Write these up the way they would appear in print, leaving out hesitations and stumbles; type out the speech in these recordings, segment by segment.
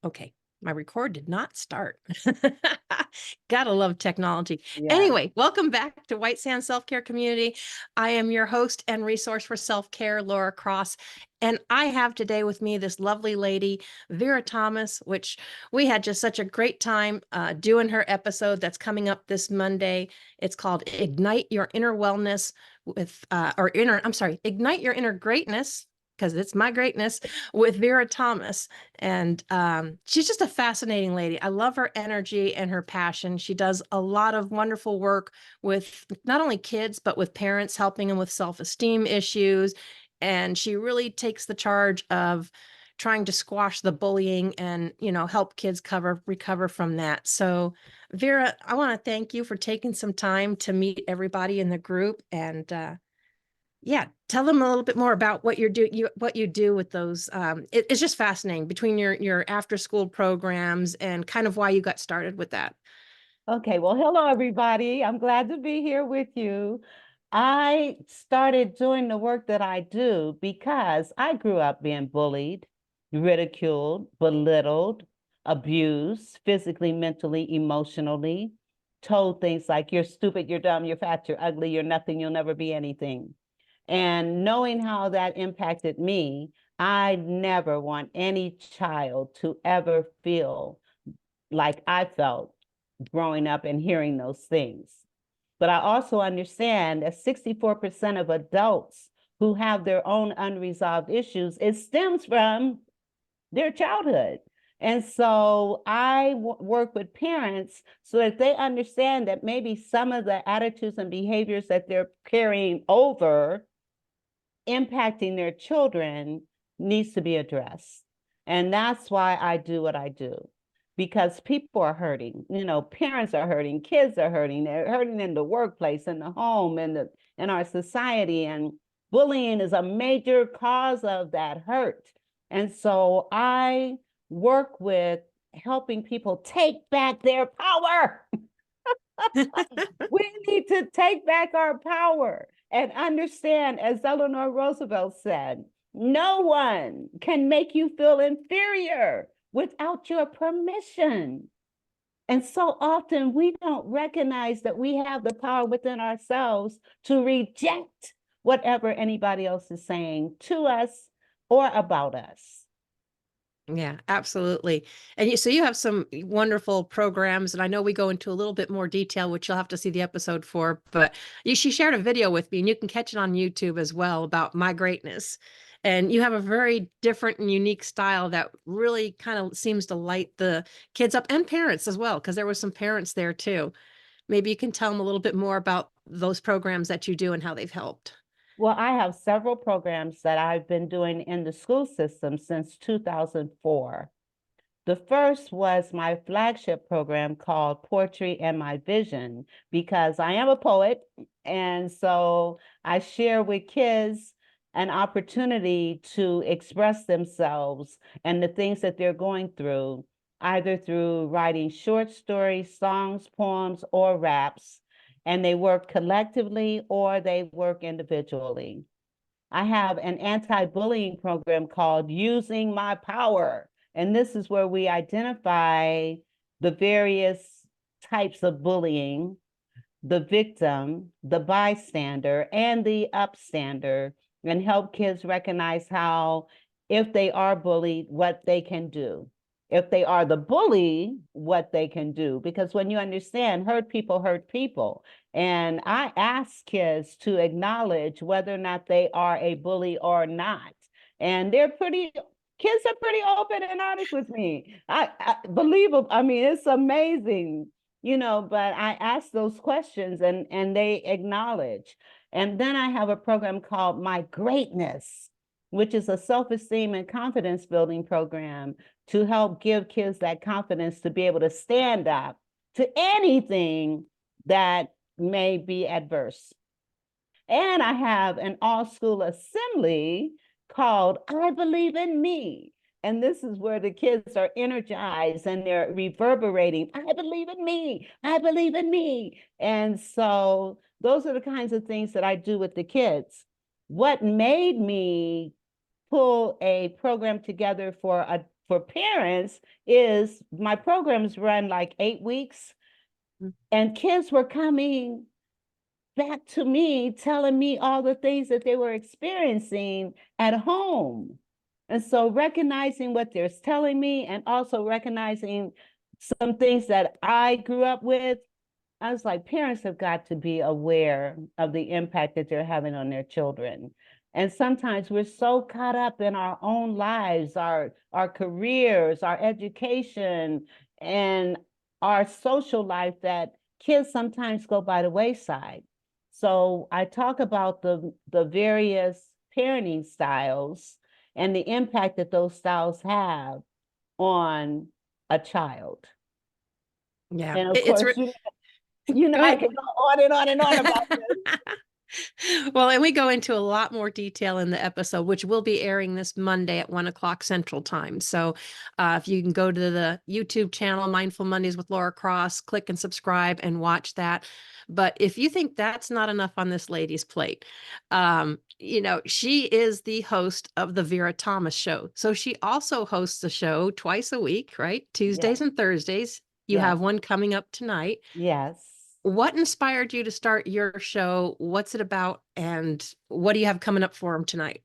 Okay, my record did not start. Gotta love technology. Yeah. Anyway, welcome back to White Sand Self-Care Community. I am your host and resource for self-care, Laura Cross. And I have today with me this lovely lady, Vera Thomas, which we had just such a great time doing her episode that's coming up this Monday. It's called Ignite Your Inner Wellness Ignite Your Inner Greatness, because it's my greatness, with Vera Thomas. And she's just a fascinating lady. I love her energy and her passion. She does a lot of wonderful work with not only kids, but with parents, helping them with self-esteem issues. And she really takes the charge of trying to squash the bullying and, help kids recover from that. So, Vera, I want to thank you for taking some time to meet everybody in the group and yeah, tell them a little bit more about what what you do with those. It's just fascinating between your after school programs and kind of why you got started with that. Okay. Well, hello, everybody. I'm glad to be here with you. I started doing the work that I do because I grew up being bullied, ridiculed, belittled, abused, physically, mentally, emotionally, told things like, you're stupid, you're dumb, you're fat, you're ugly, you're nothing, you'll never be anything. And knowing how that impacted me, I never want any child to ever feel like I felt growing up and hearing those things. But I also understand that 64% of adults who have their own unresolved issues, it stems from their childhood. And so I work with parents so that they understand that maybe some of the attitudes and behaviors that they're carrying over impacting their children needs to be addressed. And that's why I do what I do, because people are hurting. Parents are hurting, kids are hurting. They're hurting in the workplace, in the home, in our society. And bullying is a major cause of that hurt. And so I work with helping people take back their power. We need to take back our power and understand, as Eleanor Roosevelt said, no one can make you feel inferior without your permission. And so often we don't recognize that we have the power within ourselves to reject whatever anybody else is saying to us or about us. Yeah, absolutely. And so you have some wonderful programs, and I know we go into a little bit more detail, which you'll have to see the episode for, but she shared a video with me, and you can catch it on YouTube as well, about my greatness. And you have a very different and unique style that really kind of seems to light the kids up and parents as well, because there was some parents there too. Maybe you can tell them a little bit more about those programs that you do and how they've helped. Well, I have several programs that I've been doing in the school system since 2004. The first was my flagship program called Poetry and My Vision, because I am a poet. And so I share with kids an opportunity to express themselves and the things that they're going through, either through writing short stories, songs, poems, or raps. And they work collectively or they work individually. I have an anti-bullying program called Using My Power. And this is where we identify the various types of bullying, the victim, the bystander, and the upstander, and help kids recognize how, if they are bullied, what they can do. If they are the bully, what they can do. Because when you understand, hurt people hurt people. And I ask kids to acknowledge whether or not they are a bully or not. And kids are pretty open and honest with me. I believe, I mean, it's amazing, but I ask those questions and they acknowledge. And then I have a program called My Greatness, which is a self-esteem and confidence building program to help give kids that confidence to be able to stand up to anything that may be adverse. And I have an all-school assembly called I Believe in Me. And this is where the kids are energized and they're reverberating, I believe in me, I believe in me. And so those are the kinds of things that I do with the kids. What made me pull a program together for for parents is my programs run like 8 weeks, and kids were coming back to me telling me all the things that they were experiencing at home. And so recognizing what they're telling me and also recognizing some things that I grew up with, I was like, parents have got to be aware of the impact that they're having on their children. And sometimes we're so caught up in our own lives, our careers, our education, and our social life that kids sometimes go by the wayside. So I talk about the various parenting styles and the impact that those styles have on a child. Yeah. And of course, you know, Go I ahead. can go on and on and on about this. Well, and we go into a lot more detail in the episode, which will be airing this Monday at 1 o'clock Central Time. So if you can go to the YouTube channel, Mindful Mondays with Laura Cross, click and subscribe and watch that. But if you think that's not enough on this lady's plate, you know, she is the host of the Vera Thomas Show. So she also hosts a show twice a week, right? Tuesdays Yes, and Thursdays. You yes, have one coming up tonight. yes. What inspired you to start your show? What's it about? And what do you have coming up for them tonight?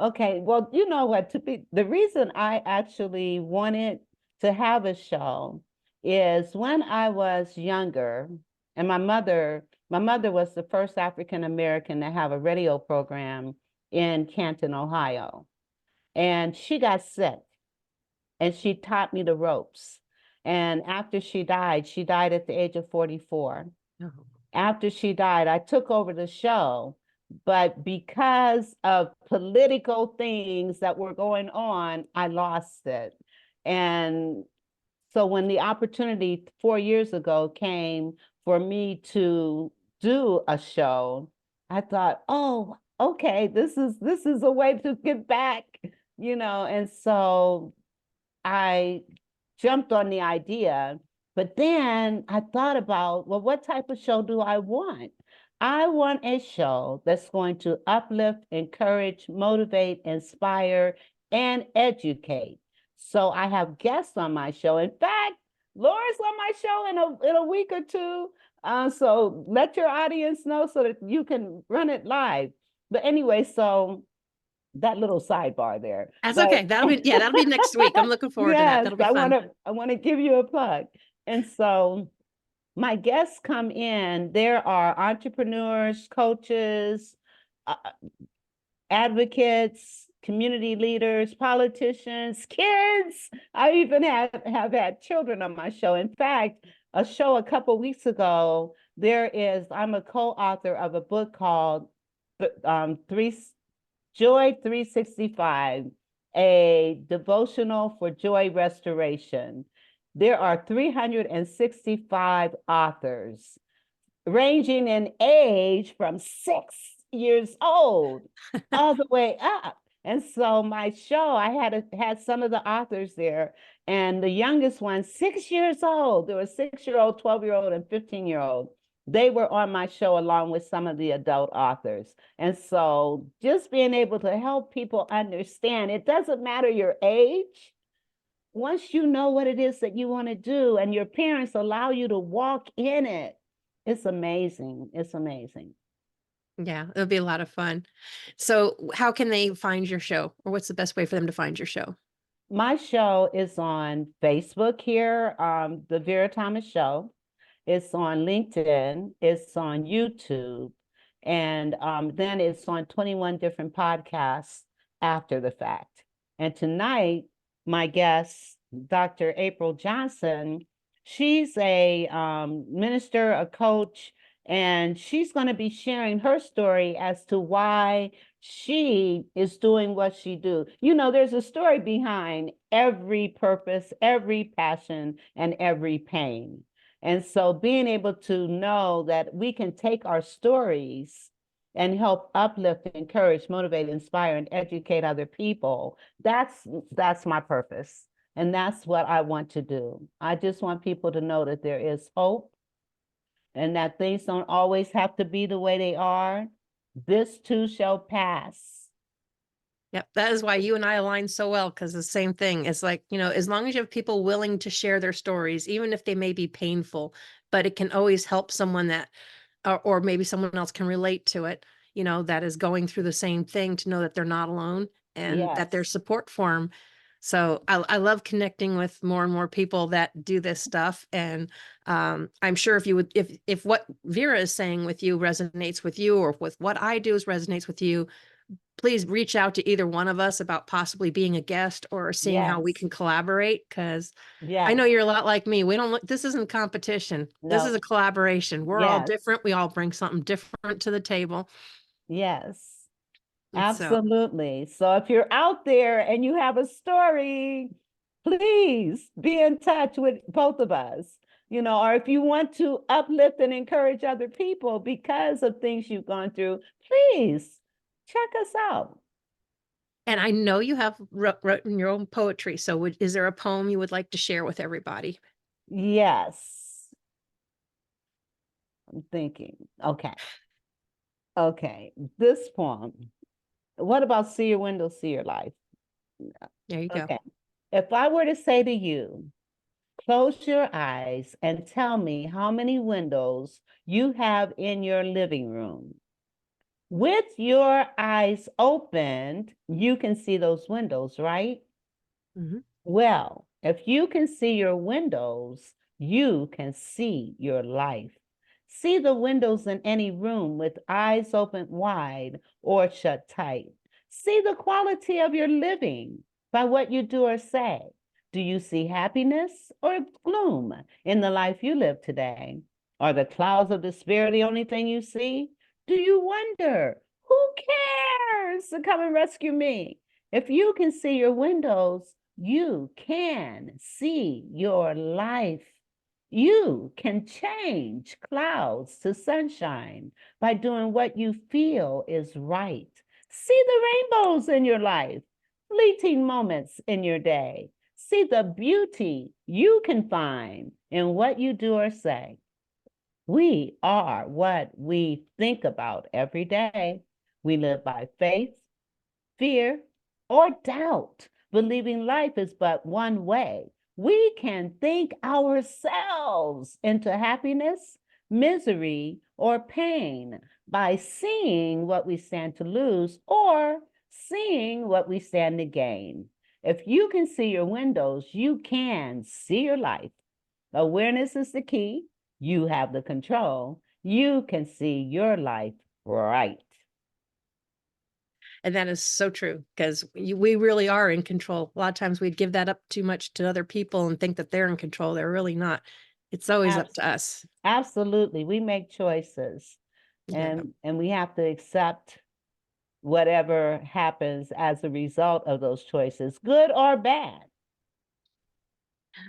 Okay, well, you know what, the reason I actually wanted to have a show is when I was younger, and my mother was the first African American to have a radio program in Canton, Ohio. And she got sick and she taught me the ropes. And after she died at the age of 44. Oh. After she died, I took over the show, but because of political things that were going on, I lost it. And so when the opportunity 4 years ago came for me to do a show, I thought, oh, okay, this is a way to get back, you know. And so I jumped on the idea, but then I thought about, well, what type of show do I want? I want a show that's going to uplift, encourage, motivate, inspire, and educate. So I have guests on my show. In fact, Laura's on my show in a week or two. So let your audience know so that you can run it live. But anyway, so that little sidebar there. That's But okay. That'll be next week. I'm looking forward to that. yes, That'll be fun. I want to give you a plug. And so my guests come in. There are entrepreneurs, coaches, uh, advocates, community leaders, politicians, kids. I even have had children on my show. In fact, a show a couple weeks ago, I'm a co-author of a book called Joy 365, a devotional for joy restoration. There are 365 authors ranging in age from 6 years old all the way up. And so my show, I had some of the authors there, and the youngest one, 6 years old. There were 6-year-old, 12-year-old, and 15-year-old. They were on my show along with some of the adult authors. And so just being able to help people understand, it doesn't matter your age. Once you know what it is that you want to do and your parents allow you to walk in it, it's amazing. It's amazing. Yeah, it'll be a lot of fun. So how can they find your show, or what's the best way for them to find your show? My show is on Facebook here, the Vera Thomas Show. It's on LinkedIn. It's on YouTube. And then it's on 21 different podcasts after the fact. And tonight, my guest, Dr. April Johnson, she's a minister, a coach, and she's going to be sharing her story as to why she is doing what she do. You know, there's a story behind every purpose, every passion, and every pain. And so being able to know that we can take our stories and help uplift, encourage, motivate, inspire, and educate other people, that's my purpose. And that's what I want to do. I just want people to know that there is hope and that things don't always have to be the way they are. This too shall pass. Yep. That is why you and I align so well, because the same thing. It's like, as long as you have people willing to share their stories, even if they may be painful, but it can always help someone that, or maybe someone else can relate to it, that is going through the same thing, to know that they're not alone and that there's Yes, support for them. So I love connecting with more and more people that do this stuff. And I'm sure if what Vera is saying with you resonates with you, or with what I do resonates with you, please reach out to either one of us about possibly being a guest or seeing how we yes, can collaborate. Because I know yes. you're a lot like me. We don't look, this isn't competition. This is a No, collaboration. We're all yes, different. We all bring something different to the table. yes. And so, Absolutely. So if you're out there and you have a story, please be in touch with both of us. Or if you want to uplift and encourage other people because of things you've gone through, please check us out. and I know you have written your own poetry. So is there a poem you would like to share with everybody? Yes, I'm thinking. Okay. Okay. This poem. What about see your window, see your life? There you go. Okay. If I were to say to you, close your eyes and tell me how many windows you have in your living room. With your eyes opened, you can see those windows, right? Mhm. Well, if you can see your windows, you can see your life. See the windows in any room with eyes open wide or shut tight. See the quality of your living by what you do or say. Do you see happiness or gloom in the life you live today? Are the clouds of despair the only thing you see? Do you wonder, who cares to come and rescue me? If you can see your windows, you can see your life. You can change clouds to sunshine by doing what you feel is right. See the rainbows in your life, fleeting moments in your day. See the beauty you can find in what you do or say. We are what we think about every day. We live by faith, fear, or doubt, believing life is but one way. We can think ourselves into happiness, misery, or pain by seeing what we stand to lose or seeing what we stand to gain. If you can see your windows, you can see your life. Awareness is the key. You have the control. You can see your life right. And that is so true, because we really are in control. A lot of times we'd give that up too much to other people and think that they're in control. They're really not. It's always up Abs- to us. Absolutely. We make choices Yeah. and we have to accept whatever happens as a result of those choices, good or bad.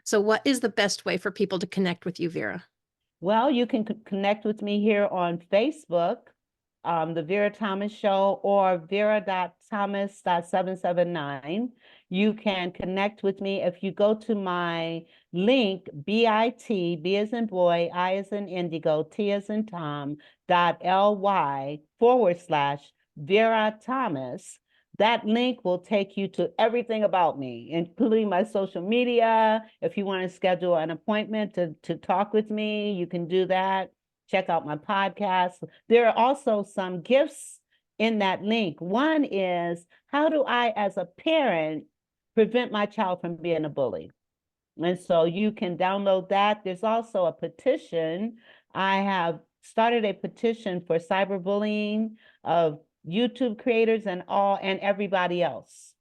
So what is the best way for people to connect with you, Vera? Well, you can connect with me here on Facebook, the Vera Thomas Show, or vera.thomas.779. You can connect with me if you go to my link, bit, B as in boy, I as in indigo, T as in Tom, .ly/Vera Thomas. That link will take you to everything about me, including my social media. If you want to schedule an appointment to talk with me, you can do that. Check out my podcast. There are also some gifts in that link. One is, how do I, as a parent, prevent my child from being a bully? And so you can download that. There's also a petition. I have started a petition for cyberbullying of YouTube creators and everybody else.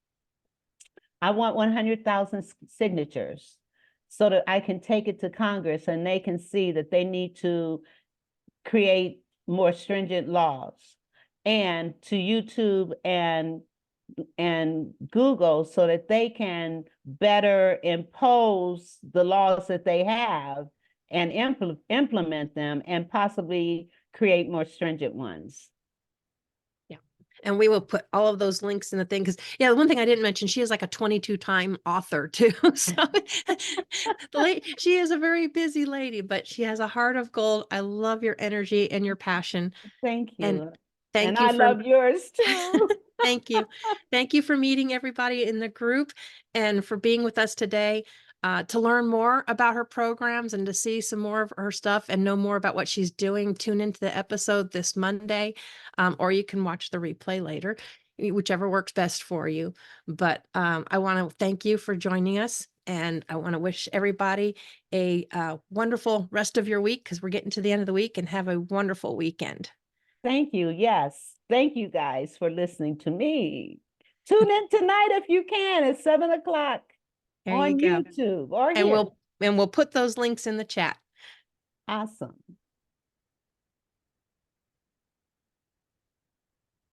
I want 100,000 signatures so that I can take it to Congress and they can see that they need to create more stringent laws, and to YouTube and Google so that they can better impose the laws that they have and implement them and possibly create more stringent ones. Yeah. And we will put all of those links in the thing. Because, yeah, the one thing I didn't mention, she is like a 22-time author too. So she is a very busy lady, but she has a heart of gold. I love your energy and your passion. Thank And you. And thank you I for love yours too. Thank you. Thank you for meeting everybody in the group and for being with us today. To learn more about her programs and to see some more of her stuff and know more about what she's doing, tune into the episode this Monday, or you can watch the replay later, whichever works best for you. But I want to thank you for joining us. And I want to wish everybody a wonderful rest of your week because we're getting to the end of the week, and have a wonderful weekend. Thank you. Yes. Thank you guys for listening to me. Tune in tonight if you can at 7 o'clock There you on go. YouTube or And here. we'll put those links in the chat. Awesome.